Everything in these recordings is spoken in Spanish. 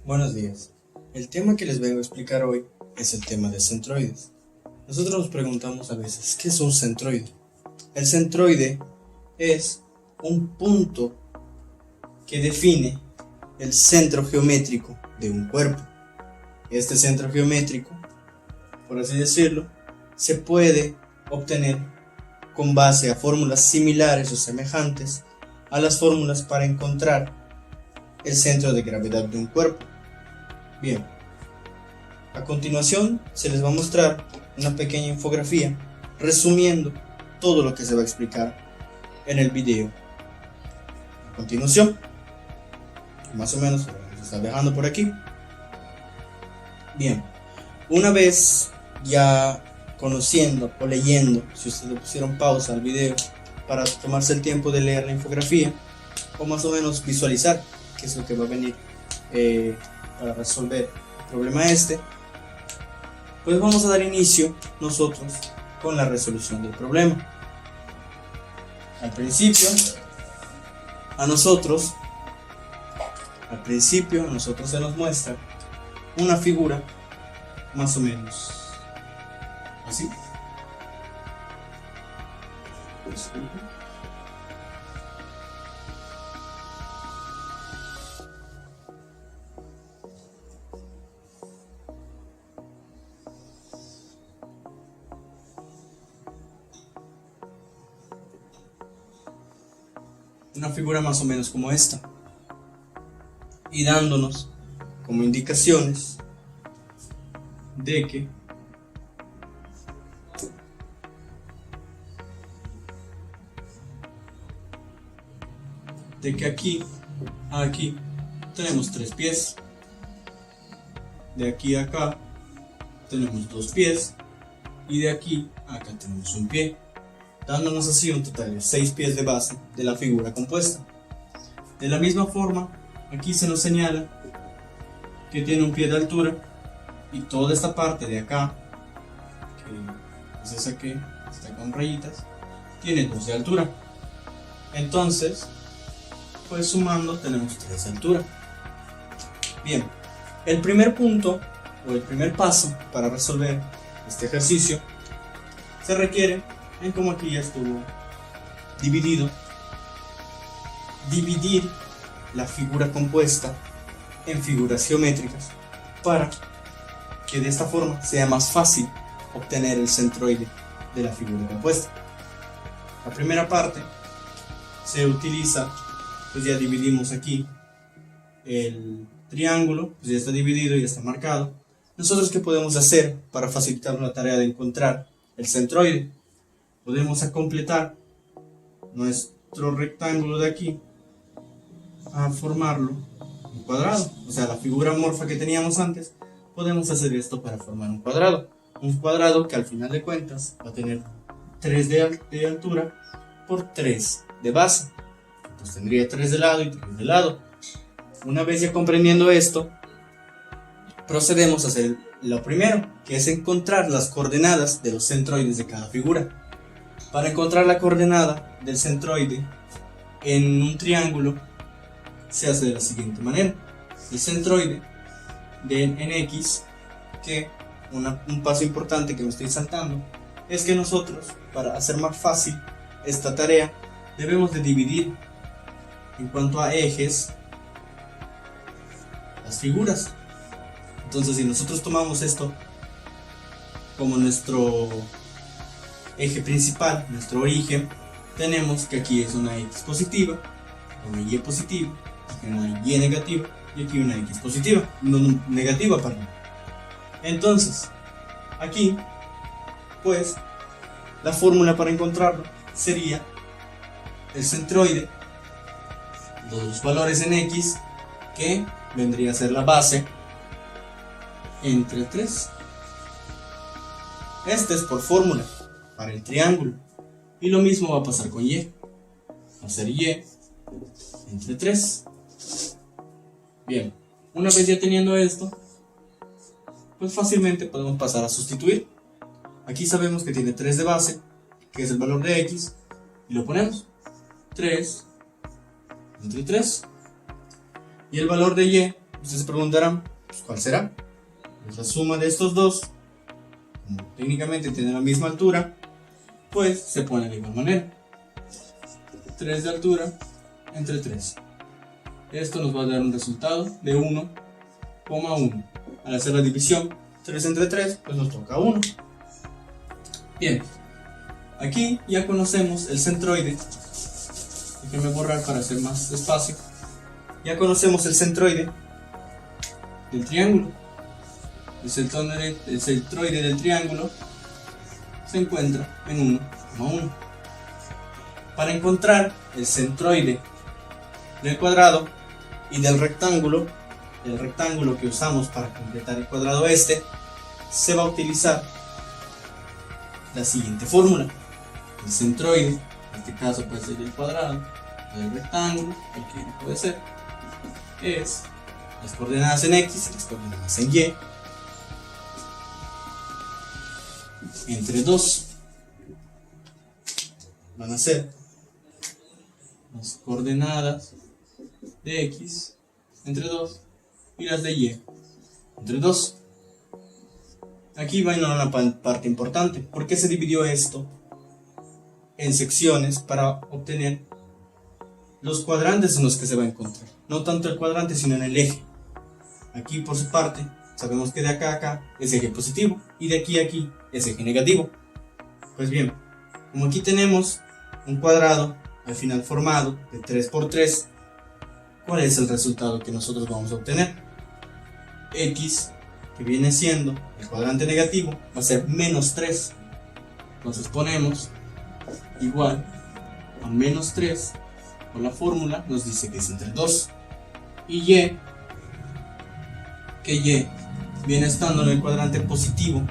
Buenos días. El tema que les vengo a explicar hoy es el tema de centroides. Nosotros nos preguntamos a veces, ¿qué es un centroide? El centroide es un punto que define el centro geométrico de un cuerpo. Este centro geométrico, por así decirlo, se puede obtener con base a fórmulas similares o semejantes a las fórmulas para encontrar el centro de gravedad de un cuerpo. Bien, a continuación se les va a mostrar una pequeña infografía resumiendo todo lo que se va a explicar en el video. A continuación, más o menos se está dejando por aquí. Bien, una vez ya conociendo o leyendo, si ustedes le pusieron pausa al video para tomarse el tiempo de leer la infografía o más o menos visualizar qué es lo que va a venir para resolver el problema pues vamos a dar inicio nosotros con la resolución del problema. Al principio a nosotros se nos muestra una figura más o menos así. Una figura más o menos como esta, y dándonos como indicaciones de que aquí a aquí tenemos 3 pies, de aquí a acá tenemos 2 pies y de aquí a acá tenemos un pie, dándonos así un total de 6 pies de base de la figura compuesta. De la misma forma, aquí se nos señala que tiene un pie de altura y toda esta parte de acá, que es esa que está con rayitas, tiene 2 de altura. Entonces, pues sumando tenemos 3 de altura. Bien, el primer punto o el primer paso para resolver este ejercicio se requiere, en como aquí ya estuvo dividido, dividir la figura compuesta en figuras geométricas para que de esta forma sea más fácil obtener el centroide de la figura compuesta. La primera parte se utiliza, pues ya dividimos aquí el triángulo, pues ya está dividido y ya está marcado. Nosotros, ¿qué podemos hacer para facilitar la tarea de encontrar el centroide? Podemos completar nuestro rectángulo de aquí a formarlo un cuadrado, o sea, la figura morfa que teníamos antes, podemos hacer esto para formar un cuadrado que al final de cuentas va a tener 3 de altura por 3 de base, pues tendría 3 de lado y 3 de lado. Una vez ya comprendiendo esto, procedemos a hacer lo primero, que es encontrar las coordenadas de los centroides de cada figura. Para encontrar la coordenada del centroide en un triángulo se hace de la siguiente manera. El centroide en X, que un paso importante que me estoy saltando, es que nosotros, para hacer más fácil esta tarea, debemos de dividir en cuanto a ejes las figuras. Entonces, si nosotros tomamos esto como nuestro eje principal, nuestro origen, tenemos que aquí es una X positiva, una Y positiva, una Y negativa y aquí una X positiva, no negativa, perdón. Entonces, aquí, pues, la fórmula para encontrarlo sería el centroide, los valores en X, que vendría a ser la base, entre 3. Este es por fórmula para el triángulo, y lo mismo va a pasar con Y. Va a ser Y entre 3. Bien, una vez ya teniendo esto, pues fácilmente podemos pasar a sustituir. Aquí sabemos que tiene 3 de base, que es el valor de X, y lo ponemos 3 entre 3, y el valor de Y Ustedes se preguntarán, pues, ¿cuál será? Pues la suma de estos dos, como técnicamente tienen la misma altura, pues se pone de igual manera. 3 de altura entre 3. Esto nos va a dar un resultado de 1,1. Al hacer la división 3 entre 3, pues nos toca 1. Bien, aquí ya conocemos el centroide. Déjenme borrar para hacer más espacio. Ya conocemos el centroide del triángulo. El centroide del triángulo se encuentra en 1,1. Para encontrar el centroide del cuadrado y del rectángulo, el rectángulo que usamos para completar el cuadrado este, se va a utilizar la siguiente fórmula. El centroide, en este caso puede ser el cuadrado o el rectángulo, cualquiera puede ser, es las coordenadas en X y las coordenadas en Y entre 2 van a ser las coordenadas de X entre 2 y las de Y entre 2. Aquí va a ir una parte importante. ¿Por qué se dividió esto en secciones? Para obtener los cuadrantes en los que se va a encontrar. No tanto el cuadrante, sino en el eje. Aquí por su parte, sabemos que de acá a acá es eje positivo y de aquí a aquí es eje negativo. Pues bien, como aquí tenemos un cuadrado al final formado de 3 por 3, ¿cuál es el resultado que nosotros vamos a obtener? X, que viene siendo el cuadrante negativo, va a ser menos 3. Entonces ponemos igual a menos 3, por la fórmula nos dice que es entre 2. Y Y, que Y viene estando en el cuadrante positivo,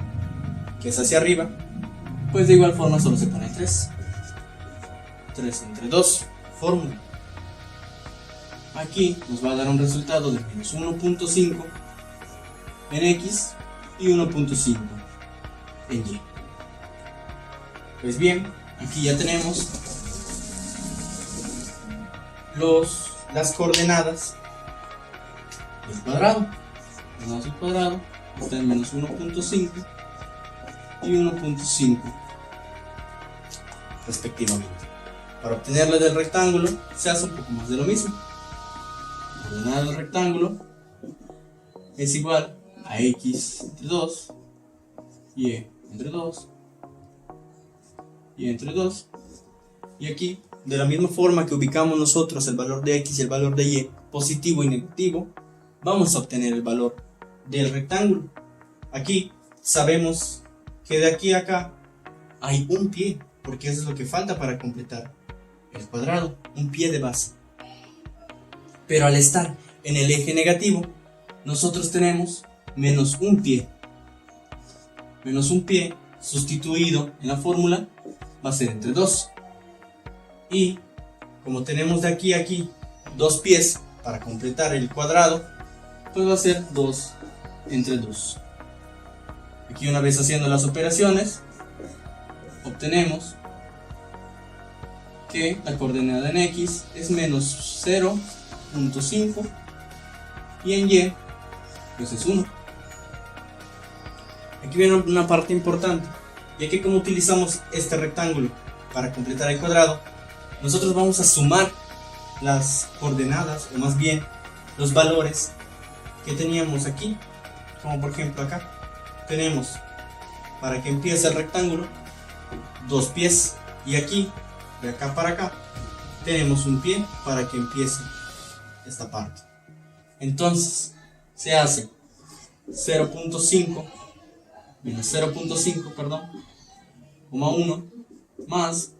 que es hacia arriba, pues de igual forma solo se pone 3. 3 entre 2, fórmula. Aquí nos va a dar un resultado de menos 1,5 en X y 1,5 en Y. Pues bien, aquí ya tenemos las coordenadas del cuadrado. El cuadrado está en menos 1,5 y 1,5 respectivamente. Para obtenerla del rectángulo se hace un poco más de lo mismo. La coordenada del rectángulo es igual a X entre 2, Y entre 2, Y entre 2. Y aquí, de la misma forma que ubicamos nosotros el valor de X y el valor de Y, positivo y negativo, vamos a obtener el valor del rectángulo. Aquí sabemos que de aquí a acá hay un pie, porque eso es lo que falta para completar el cuadrado, un pie de base. Pero al estar en el eje negativo, nosotros tenemos menos un pie. Menos un pie sustituido en la fórmula va a ser entre 2. Y como tenemos de aquí a aquí 2 pies para completar el cuadrado, pues va a ser 2 entre 2. Aquí, una vez haciendo las operaciones, obtenemos que la coordenada en X es menos 0,5 y en Y pues es 1. Aquí viene una parte importante, ya que como utilizamos este rectángulo para completar el cuadrado, nosotros vamos a sumar las coordenadas, o más bien los valores que teníamos aquí, como por ejemplo acá tenemos, para que empiece el rectángulo, 2 pies, y aquí de acá para acá tenemos un pie para que empiece esta parte. Entonces se hace 0,5 menos 0,5, perdón, 1 más,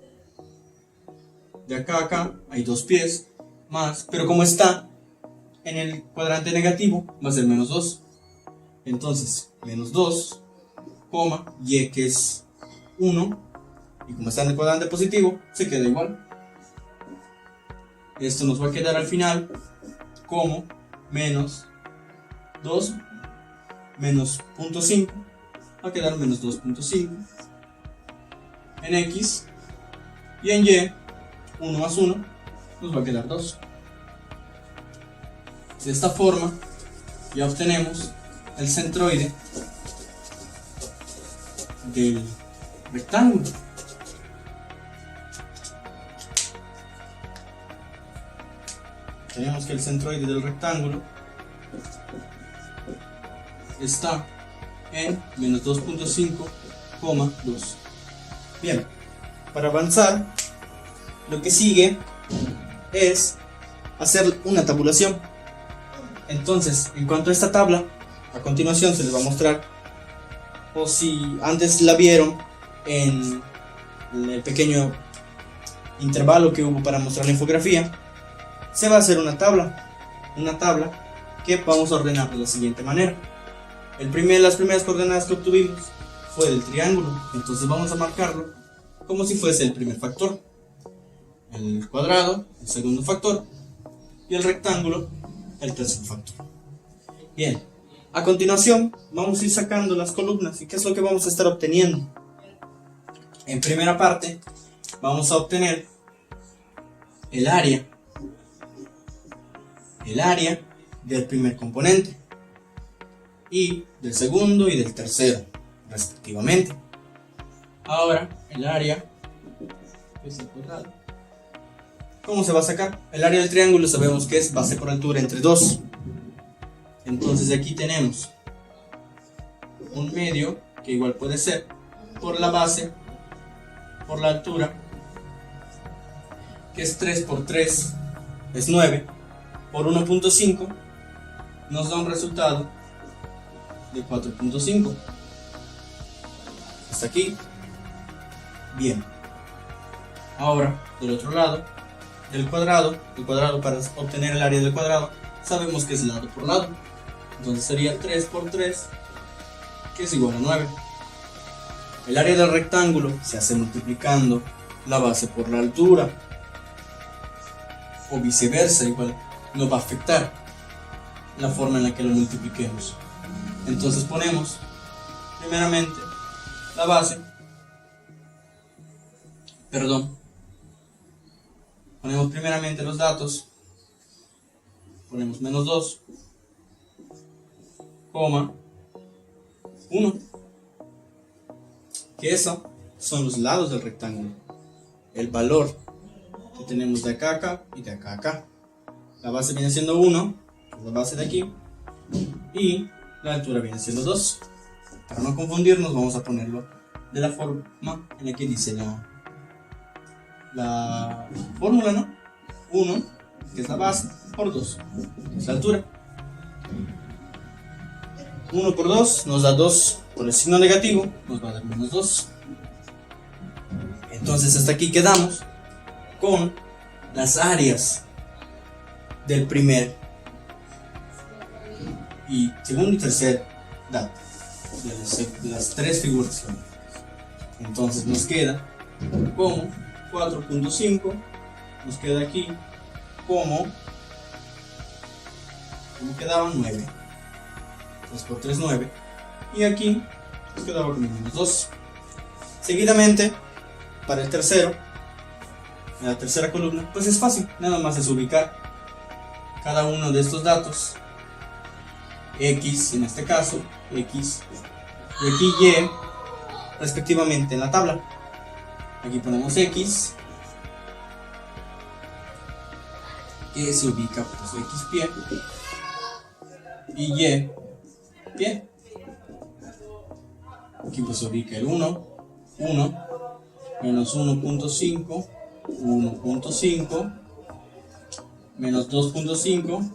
de acá a acá hay 2 pies más, pero como está en el cuadrante negativo va a ser menos 2. Entonces menos 2, y que es 1, y como está en el cuadrante positivo se queda igual. Esto nos va a quedar al final como menos 2 menos 0,5, va a quedar menos 2,5 en X, y en Y 1 más 1 nos va a quedar 2. De esta forma ya obtenemos el centroide del rectángulo. Tenemos que el centroide del rectángulo está en menos 2.5,2. Bien, para avanzar, lo que sigue es hacer una tabulación. Entonces, en cuanto a esta tabla, a continuación se les va a mostrar, o si antes la vieron en el pequeño intervalo que hubo para mostrar la infografía, se va a hacer una tabla que vamos a ordenar de la siguiente manera. Las primeras coordenadas que obtuvimos fue del triángulo, entonces vamos a marcarlo como si fuese el primer factor, el cuadrado, el segundo factor, y el rectángulo, el tercer factor. Bien, a continuación vamos a ir sacando las columnas. ¿Y qué es lo que vamos a estar obteniendo? En primera parte vamos a obtener el área del primer componente y del segundo y del tercero, respectivamente. Ahora, el área es el cuadrado. ¿Cómo se va a sacar? El área del triángulo sabemos que es base por altura entre 2. Entonces aquí tenemos un medio que igual puede ser por la base por la altura, que es 3 por 3 es 9, por 1.5 nos da un resultado de 4.5. Hasta aquí. Bien. Ahora, del otro lado, el cuadrado para obtener el área del cuadrado, sabemos que es lado por lado. Entonces sería 3 por 3, que es igual a 9. El área del rectángulo se hace multiplicando la base por la altura, o viceversa, igual no va a afectar la forma en la que lo multipliquemos. Entonces ponemos primeramente la base, ponemos primeramente los datos, ponemos menos 2, 1, que eso son los lados del rectángulo, el valor que tenemos de acá a acá y de acá a acá. La base viene siendo 1, que es la base de aquí, y la altura viene siendo 2. Para no confundirnos vamos a ponerlo de la forma en la que dice la fórmula, ¿no? 1, que es la base, por 2, que es la altura. 1 por 2 nos da 2, por el signo negativo nos va a dar menos 2. Entonces hasta aquí quedamos con las áreas del primer y segundo y tercer dato, de las tres figuras. Entonces nos queda como 4.5, nos queda aquí como quedaban 9, 3 por 3 9, y aquí nos quedaba como menos 2. Seguidamente, para el tercero, en la tercera columna, pues es fácil, nada más es ubicar cada uno de estos datos, X en este caso, X, y aquí Y, respectivamente en la tabla. Aquí ponemos X, que se ubica pues X pie, y Y pie. Aquí pues se ubica el 1, menos 1.5, 1.5, menos 2.5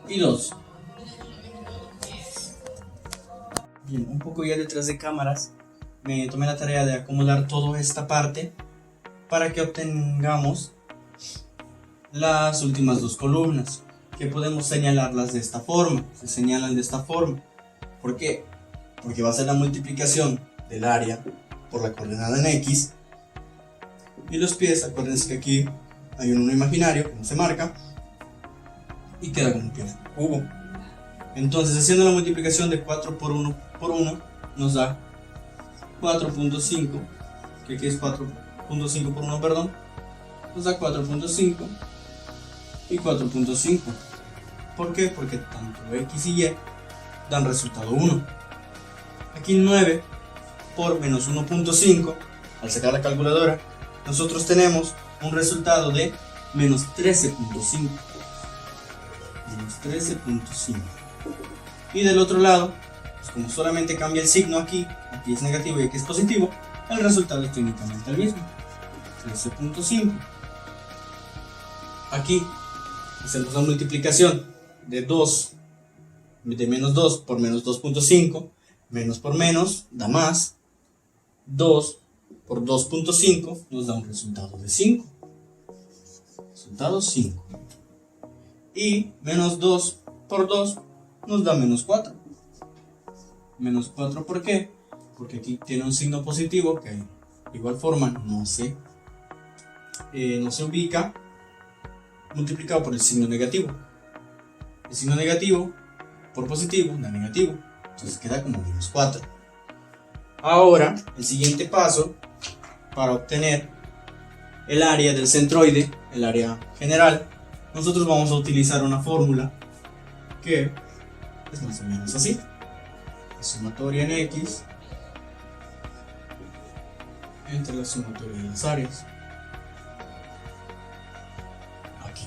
y 2. Bien, un poco ya detrás de cámaras me tomé la tarea de acomodar toda esta parte para que obtengamos las últimas dos columnas, que podemos señalarlas de esta forma. Se señalan de esta forma. ¿Por qué? Porque va a ser la multiplicación del área por la coordenada en X, y los pies, acuérdense que aquí hay un 1 imaginario que no se marca y queda como un pie de cubo. Entonces, haciendo la multiplicación de 4 por 1 nos da 4.5, que aquí es 4.5 por 1, perdón, nos da 4.5 y 4.5. ¿Por qué? Porque tanto x y y dan resultado 1. Aquí 9 por menos 1.5, al sacar la calculadora, nosotros tenemos un resultado de menos 13.5. Menos 13.5. Y del otro lado, pues como solamente cambia el signo aquí es negativo y aquí es positivo, el resultado es técnicamente el mismo. 13.5. Aquí hacemos la multiplicación de menos 2 por menos 2.5, menos por menos da más, 2 por 2.5 nos da un resultado de 5. Resultado 5. Y menos 2 por 2 nos da menos 4. Menos 4, ¿por qué? Porque aquí tiene un signo positivo que de igual forma no se ubica multiplicado por el signo negativo. El signo negativo por positivo da negativo, entonces queda como menos 4. Ahora, el siguiente paso para obtener el área del centroide, el área general, nosotros vamos a utilizar una fórmula que es más o menos así. La sumatoria en x entre la sumatoria de las áreas. Aquí.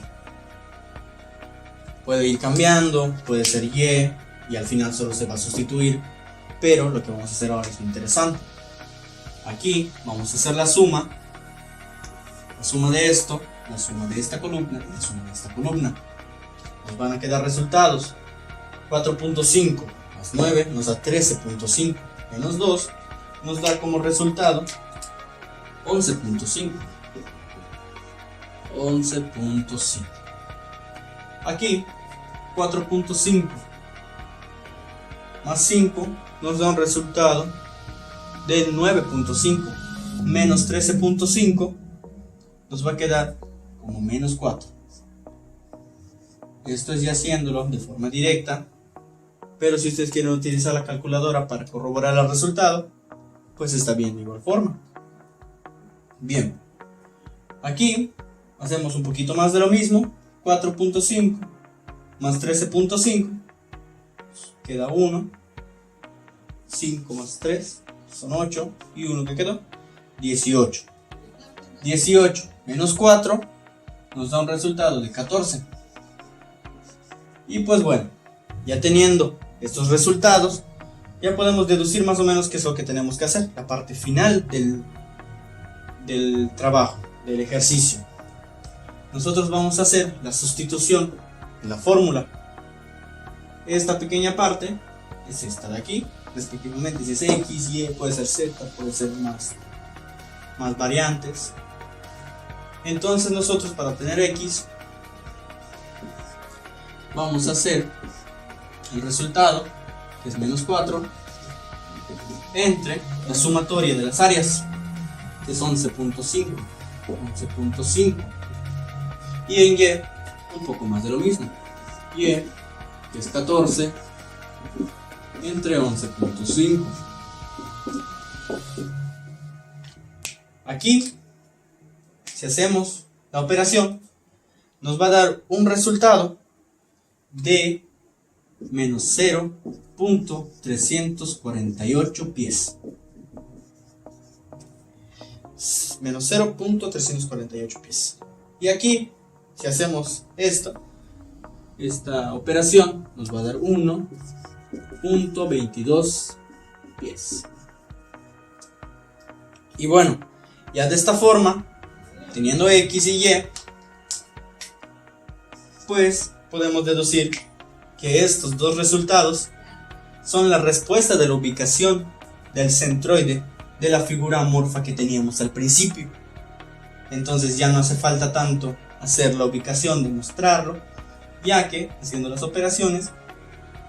Puede ir cambiando, puede ser y al final solo se va a sustituir, pero lo que vamos a hacer ahora es muy interesante. Aquí vamos a hacer la suma de esto, la suma de esta columna y la suma de esta columna. Nos van a quedar resultados. 4.5 más 9 nos da 13.5, menos 2 nos da como resultado 11.5. 11.5. Aquí 4.5 más 5 nos da un resultado de 9.5, menos 13.5 nos va a quedar como menos 4. Esto es ya haciéndolo de forma directa, pero si ustedes quieren utilizar la calculadora para corroborar el resultado, pues está bien de igual forma. Bien, aquí hacemos un poquito más de lo mismo. 4.5 más 13.5 queda 1, 5 más 3 son 8 y 1 que quedó 18. 18 menos 4 nos da un resultado de 14. Y pues bueno, ya teniendo estos resultados, ya podemos deducir más o menos qué es lo que tenemos que hacer, la parte final del trabajo, del ejercicio. Nosotros vamos a hacer la sustitución en la fórmula. Esta pequeña parte es esta de aquí, respectivamente, si es x, y, puede ser z, puede ser más variantes. Entonces nosotros, para obtener x, vamos a hacer el resultado, que es menos 4, entre la sumatoria de las áreas, que es 11.5, y en y un poco más de lo mismo, y que es 14 entre 11.5. Aquí, si hacemos la operación, nos va a dar un resultado de menos 0.348 pies. Menos 0.348 pies. Y aquí, si hacemos esta operación, nos va a dar 1.22 pies. Y bueno, ya de esta forma, teniendo x y y, pues podemos deducir que estos dos resultados son la respuesta de la ubicación del centroide de la figura amorfa que teníamos al principio. Entonces ya no hace falta tanto hacer la ubicación, demostrarlo, ya que haciendo las operaciones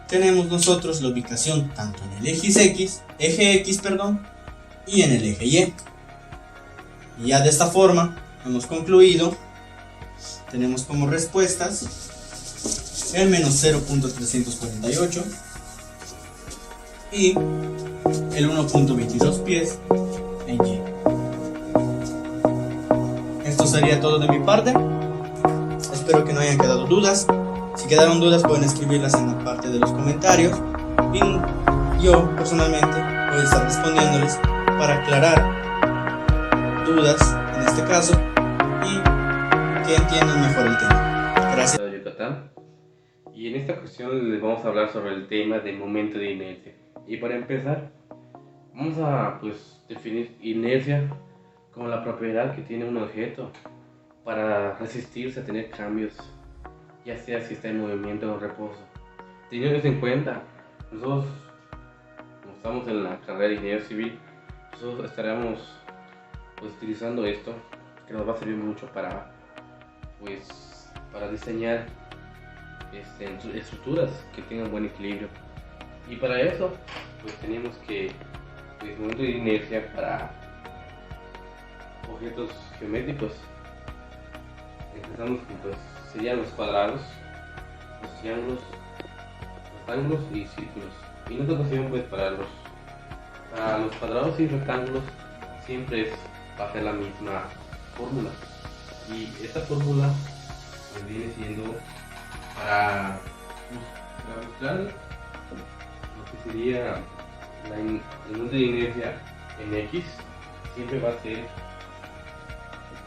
tenemos nosotros la ubicación tanto en el eje x, y en el eje y. Y ya de esta forma hemos concluido. Tenemos como respuestas el menos 0.348 y el 1.22 pies en y. Esto sería todo de mi parte. Espero que no hayan quedado dudas. Si Si quedaron dudas pueden escribirlas en la parte de los comentarios y yo personalmente voy a estar respondiéndoles para aclarar dudas en este caso y que entiendan mejor el tema. Gracias. De Yucatán. Y en esta cuestión les vamos a hablar sobre el tema de momento de inercia. Y para empezar, vamos a definir inercia como la propiedad que tiene un objeto para resistirse a tener cambios, ya sea si está en movimiento o en reposo. Teniendo en cuenta, nosotros, como estamos en la carrera de ingeniería civil, nosotros estaremos utilizando esto, que nos va a servir mucho para diseñar estructuras que tengan buen equilibrio. Y para eso tenemos que momento de inercia para objetos geométricos. Empezamos con serían los cuadrados, los triángulos, rectángulos y círculos. Y en esta ocasión para los cuadrados y rectángulos siempre va a ser la misma fórmula. Y esta fórmula viene siendo para buscar lo que sería el momento de inercia en X, siempre va a ser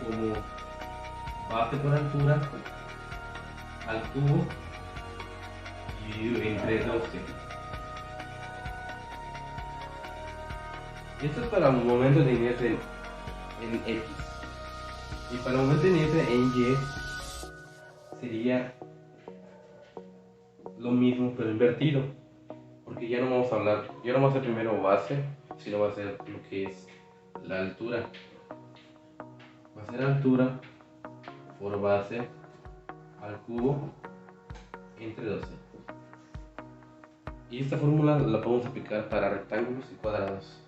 como base por altura al cubo dividido entre 12. Esto es para un momento de inercia en X. Y para el momento de inercia en Y sería lo mismo pero invertido, porque ya no vamos a hacer primero base, sino va a ser lo que es la altura. Va a ser altura por base al cubo entre 12. Y esta fórmula la podemos aplicar para rectángulos y cuadrados.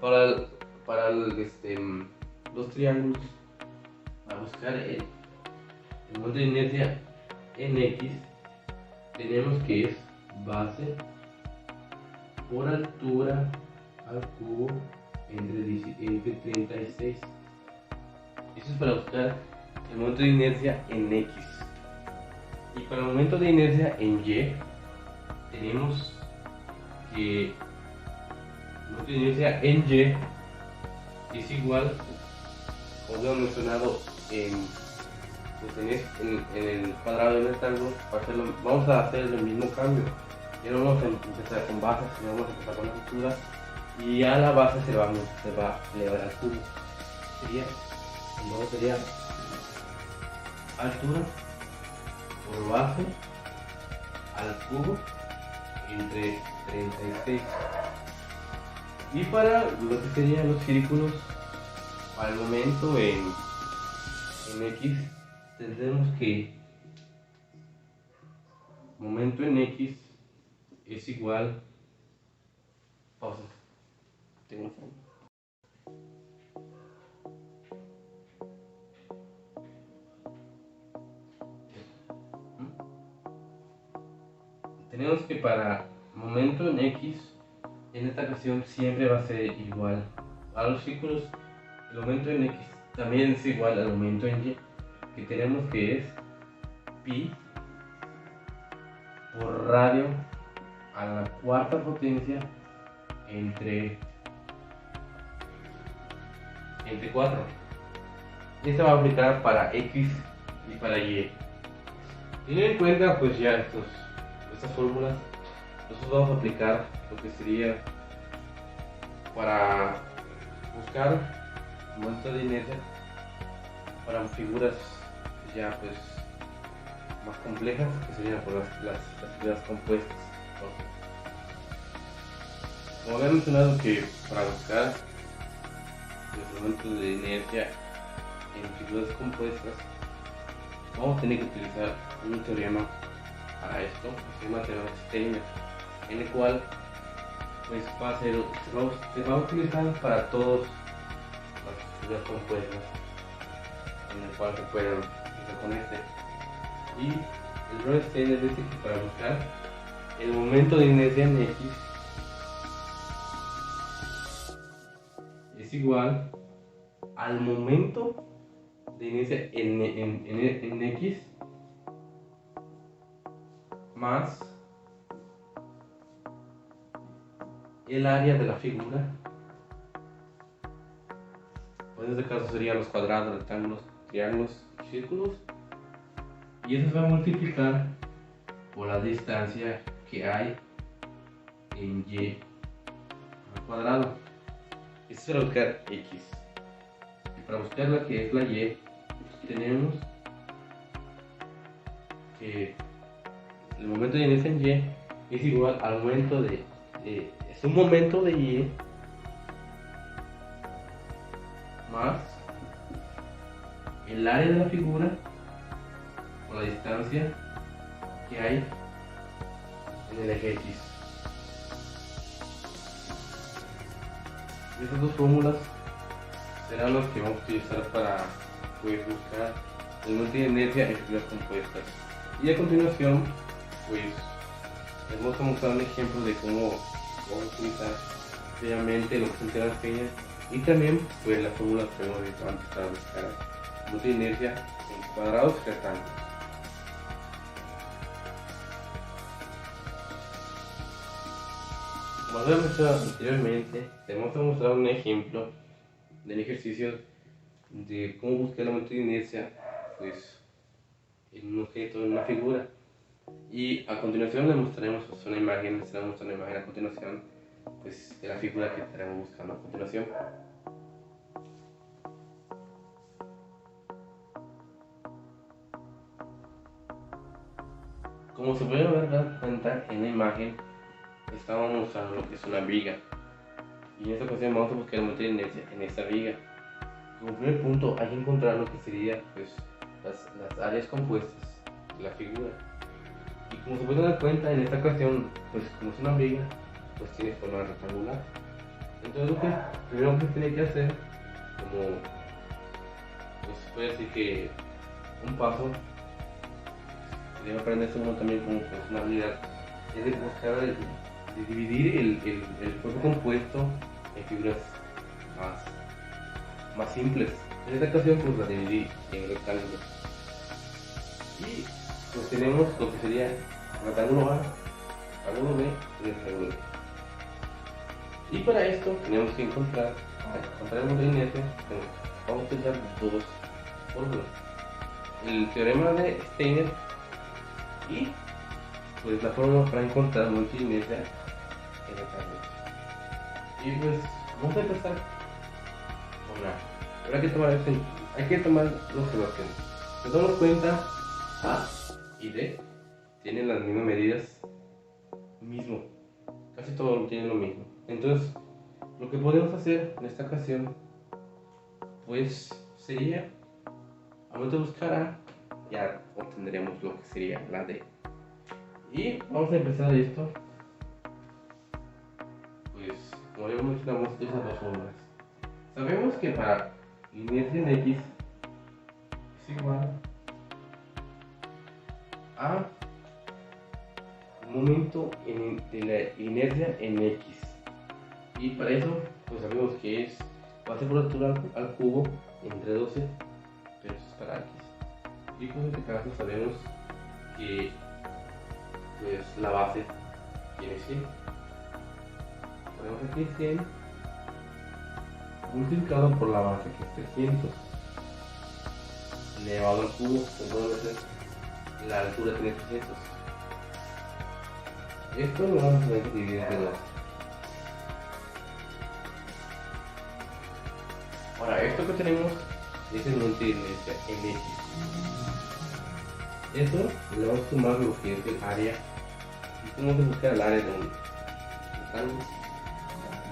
Para los triángulos, a buscar el momento de inercia en X, tenemos que es base por altura al cubo entre 36. Eso es para buscar el momento de inercia en X. Y para el momento de inercia en Y, tenemos que el momento de inercia en Y es igual, como hemos mencionado en el cuadrado del rectángulo. Vamos a hacer el mismo cambio. Ya no vamos a empezar con bases, sino vamos a empezar con alturas, y a la base se va a elevar al cubo. Sería altura por base al cubo entre 36. Y para lo que serían los círculos, al momento en X, tendremos que momento en X es igual, pausa, tengo un fondo. Tenemos que para momento en X, en esta ocasión siempre va a ser igual a los círculos. El momento en X también es igual al momento en Y, que tenemos que es pi por radio a la cuarta potencia entre 4. Esto va a aplicar para X y para Y. Teniendo en cuenta ya estas fórmulas, nosotros vamos a aplicar lo que sería para buscar el momento de inercia para figuras ya más complejas, que serían por las figuras compuestas. Como había mencionado, que para buscar los momentos de inercia en figuras compuestas vamos a tener que utilizar un teorema para esto, que se llama teorema de Steiner, en el cual se va a utilizar para todas las figuras compuestas, en el cual se pueden interconectar. Y el teorema de Steiner dice que para buscar el momento de inercia en X es igual al momento de inercia en X más el área de la figura. Pues en este caso serían los cuadrados, rectángulos, triángulos y círculos. Y eso se va a multiplicar por la distancia que hay en y al cuadrado. Esto es para buscar x. Y para buscar la que es la y, tenemos que el momento de inicio en y es igual al momento de es un momento de y más el área de la figura o la distancia que hay en el eje X. Estas dos fórmulas serán las que vamos a utilizar para buscar el momento de inercia en figuras compuestas. Y a continuación, pues les vamos a mostrar un ejemplo de cómo vamos a utilizar previamente lo que son las pequeñas y también pues la fórmula que hemos visto antes para buscar el momento de inercia en cuadrados y rectángulos. Como había mencionado anteriormente, te vamos a mostrar un ejemplo del ejercicio de cómo buscar el momento de inercia pues, en un objeto, en una figura. Y a continuación les mostraremos pues, una imagen, les mostraremos una imagen a continuación pues, de la figura que estaremos buscando a continuación. Como se puede dar cuenta en la imagen, estamos mostrando lo que es una viga. Y en esta ocasión vamos a buscar el momento de inercia en esta viga. Como primer punto hay que encontrar lo que sería pues, las áreas compuestas de la figura. Y como se puede dar cuenta en esta ocasión, pues como es una viga, pues tiene forma rectangular. Entonces lo que primero que tiene que hacer, como pues puede decir que un paso, debe aprender uno también como funcionalidad, es de buscar de dividir el cuerpo compuesto en figuras más simples. En esta ocasión pues la dividí en rectángulos. Y pues tenemos lo que sería rectángulo A, rectángulo B y rectángulo B. Y para esto tenemos que encontrar el momento de inercia. Vamos a utilizar dos fórmulas: el teorema de Steiner y pues la fórmula para encontrar el momento de inercia en rectángulos. Y pues vamos a empezar con la. Hay que tomar la observación. Nos damos cuenta A y D tienen las mismas medidas, casi todos tienen lo mismo. Entonces, lo que podemos hacer en esta ocasión, pues sería, al momento de buscar A, ya obtendremos lo que sería la D. Y vamos a empezar esto, pues como ya mencionamos, esas dos fórmulas. Sabemos que para inercia en X es igual a momento de la inercia en X. Y para eso, pues sabemos que es base por altura al cubo entre 12, pero eso es para X. Y pues en este caso sabemos que pues, la base tiene 100. Ponemos aquí 100 multiplicado por la base que es 300 elevado al cubo, entonces la altura tiene 300. Esto lo vamos a tener que dividir entre 2. Ahora, esto que tenemos es el momento de inercia en X. Eso le vamos a sumar lo que es el área. Y vamos a buscar el área de un rectángulo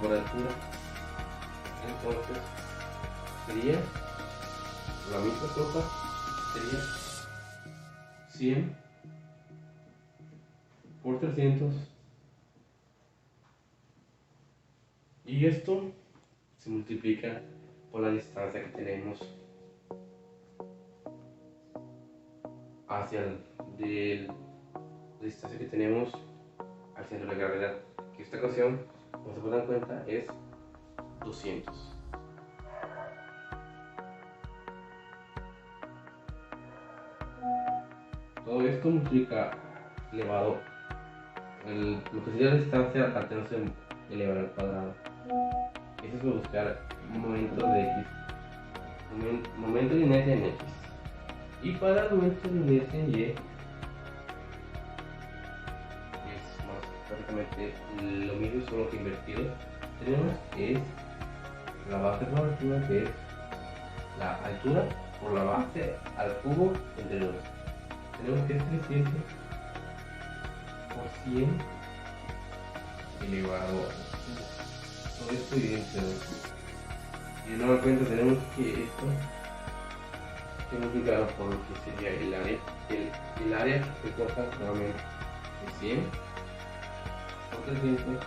por altura. Entonces, sería la misma cosa, sería 100 por 300. Y esto se multiplica por la distancia que tenemos hacia la distancia que tenemos al centro de gravedad, que esta ocasión, como se pueden dar cuenta, es 200. Todo esto multiplica elevado, lo que sería la distancia al tenerse elevado al cuadrado. Eso es para buscar momento de X, momento de inercia en X. Y para el momento de inercia en Y, es más prácticamente lo mismo, solo que invertido. Tenemos que es la base por altura, que es la altura por la base al cubo entre 2. Tenemos que es 300 por 100 elevado a 2. Todo esto dividido entre 2. Y de nueva cuenta tenemos que esto multiplicado por lo que sería el área que se corta nuevamente de 100 por 300.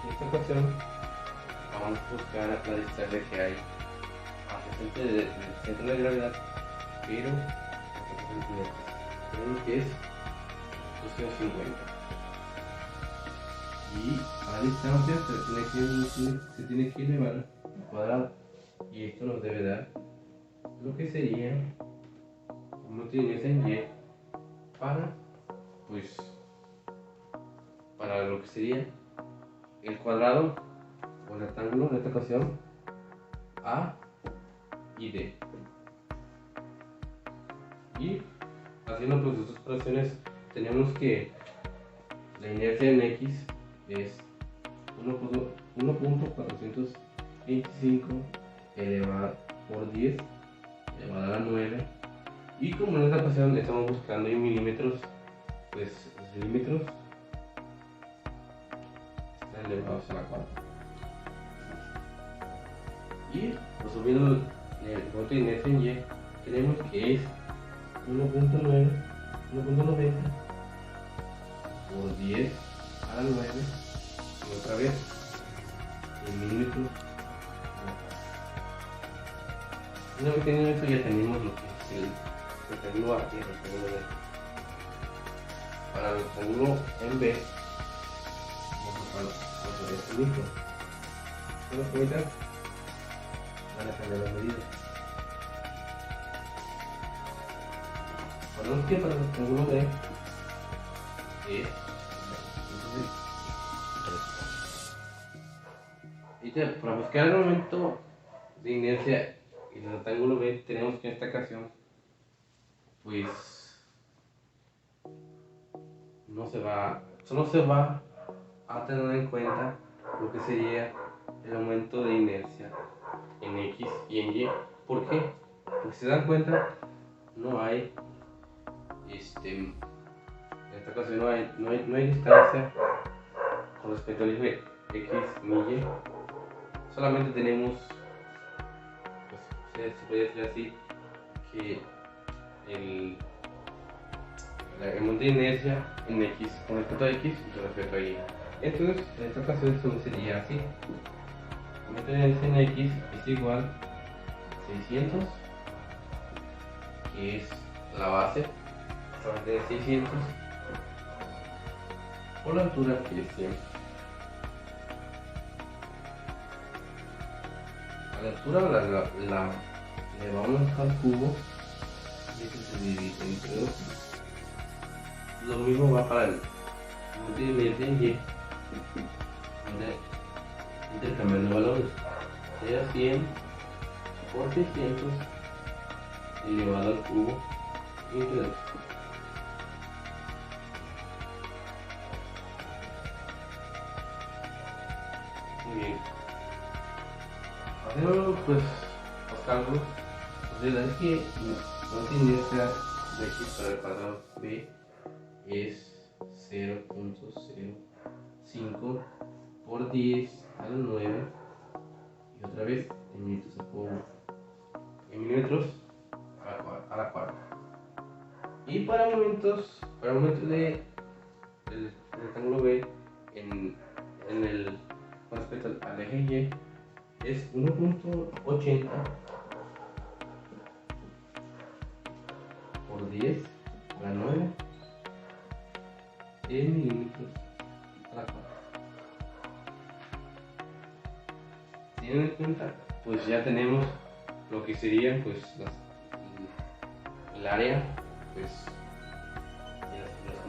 En esta ocasión vamos a buscar la distancia que hay hacia el centro de gravedad, pero tenemos que es 250. Y a la distancia se tiene que elevar al cuadrado, y esto nos debe dar lo que sería una inercia en Y para lo que sería el cuadrado o el rectángulo, en esta ocasión A y D. Y haciendo pues estas operaciones tenemos que la inercia en X es 1.425 elevado por 10 elevado a la 9, y como en esta ocasión estamos buscando en milímetros, pues los milímetros están elevados a la 4. Y resumiendo el momento de inercia en Y, tenemos que es 1.90 por 10 a la 9, y otra vez en milímetros. Una vez teniendo esto, ya tenemos lo que es el rectángulo A y el rectángulo B. Para el rectángulo en B, vamos a hacer esto mismo. Pero ahorita van a cambiar las medidas. Ponemos que para el rectángulo B es para buscar el momento de inercia en el rectángulo B, tenemos que en esta ocasión pues solo se va a tener en cuenta lo que sería el aumento de inercia en X y en Y. ¿Por qué? Porque si se dan cuenta, no hay en esta ocasión no hay distancia con respecto al eje X ni Y. Solamente tenemos, pues se puede decir así, que el momento de inercia en X con respecto a X y con respecto a Y. Entonces, en esta ocasión esto sería así: el momento de inercia en X es igual a 600, que es la base, de 600, por la altura, que es 100. La altura la elevamos al cubo, y esto se divide entre 2. Lo mismo va para el multiplicación en Y, donde intercambiando valores, sea 100 por 600 elevado al cubo entre 2. Muy bien. Haciendo pues los cálculos, pues es que la inercia de X para el cuadrado B es 0.05 por 10 a la 9, y otra vez en milímetros a la cuarta. Y para momentos de el rectángulo B con respecto al eje Y es 1.80 por 10 a la 9 en milímetros a la 4. Teniendo en cuenta, pues ya tenemos lo que sería pues el área, pues, y las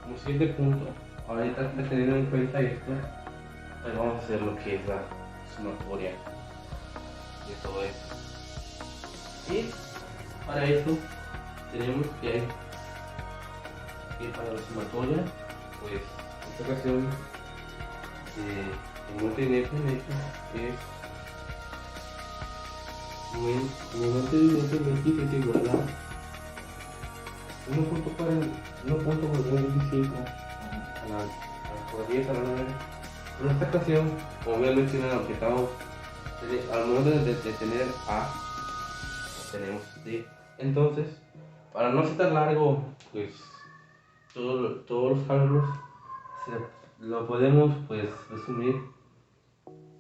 como siguiente punto, ahorita teniendo en cuenta esto, pues vamos a hacer lo que es la sumatoria de todo esto. Y para eso tenemos que para la sumatoria, pues en esta ocasión el monte de F en X es el monte de F en X es igual a 1.25 por 10 a la 9. En esta ocasión, como había mencionado, que estamos al momento de tener A, tenemos D. Entonces, para no ser tan largo, pues todos los cálculos lo podemos pues resumir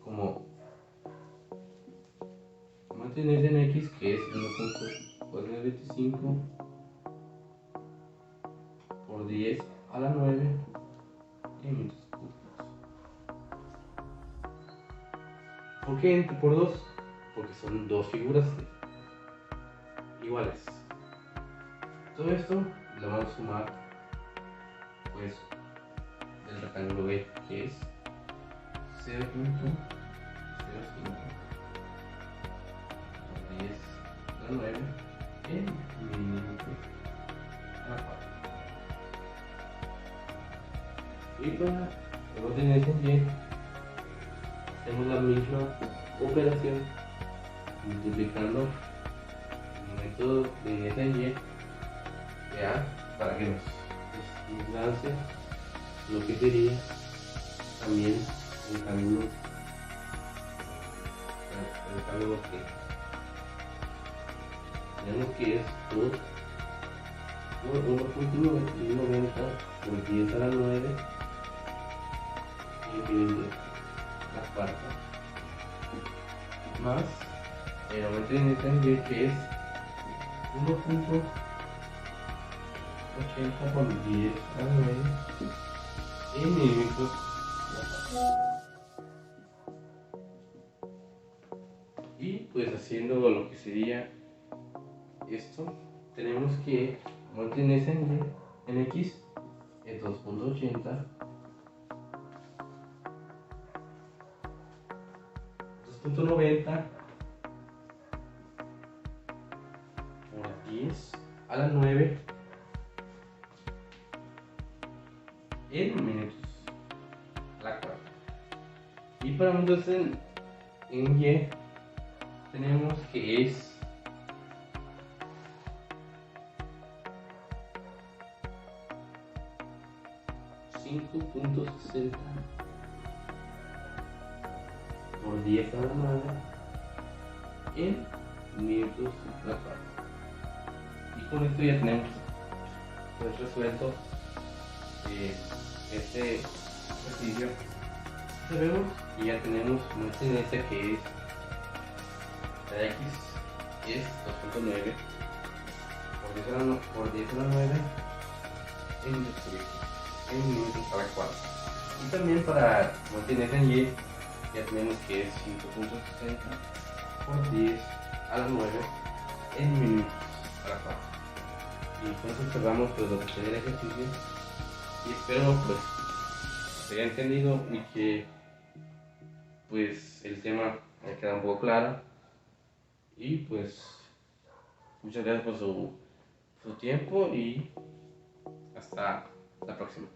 como mantener en X, que es 1.425 por 10 a la 9 en metros cúbicos. ¿Por qué entre por 2? Porque son dos figuras iguales. Todo esto lo vamos a sumar pues del rectángulo B, que es 0.05 por 10 a la 9 en milímetros a la 4. Y para obtener ese Y, hacemos la misma operación multiplicando el método de ese Y de A para que nos lance lo que sería también el camino que tenemos, que es 2 por 1.90 por 10 a la 9 dividido la cuarta más el aumento de Y, que es 1.80 por 10 a la 9 en milímetros. Y pues haciendo lo que sería esto, tenemos que mantenerse en X es 2.80 2.90 por 10 a la 9 en minutos a la 4. Y para entonces en Y tenemos que es 5.60 por 10 a la 9 en minutos a la 4. Y con esto ya tenemos pues resuelto este ejercicio. Sabemos que ya tenemos nuestra inercia, que es la X es 2.9 por 10 a la 9 en metros cúbicos en minutos a la 4. Y también para mantener en Y ya tenemos que es 5.60 por 10 a la 9 en minutos a la 4. Y con eso cerramos pues lo que sería el ejercicio, y espero pues se haya entendido y que pues el tema haya quedado un poco claro. Y pues muchas gracias por su tiempo y hasta la próxima.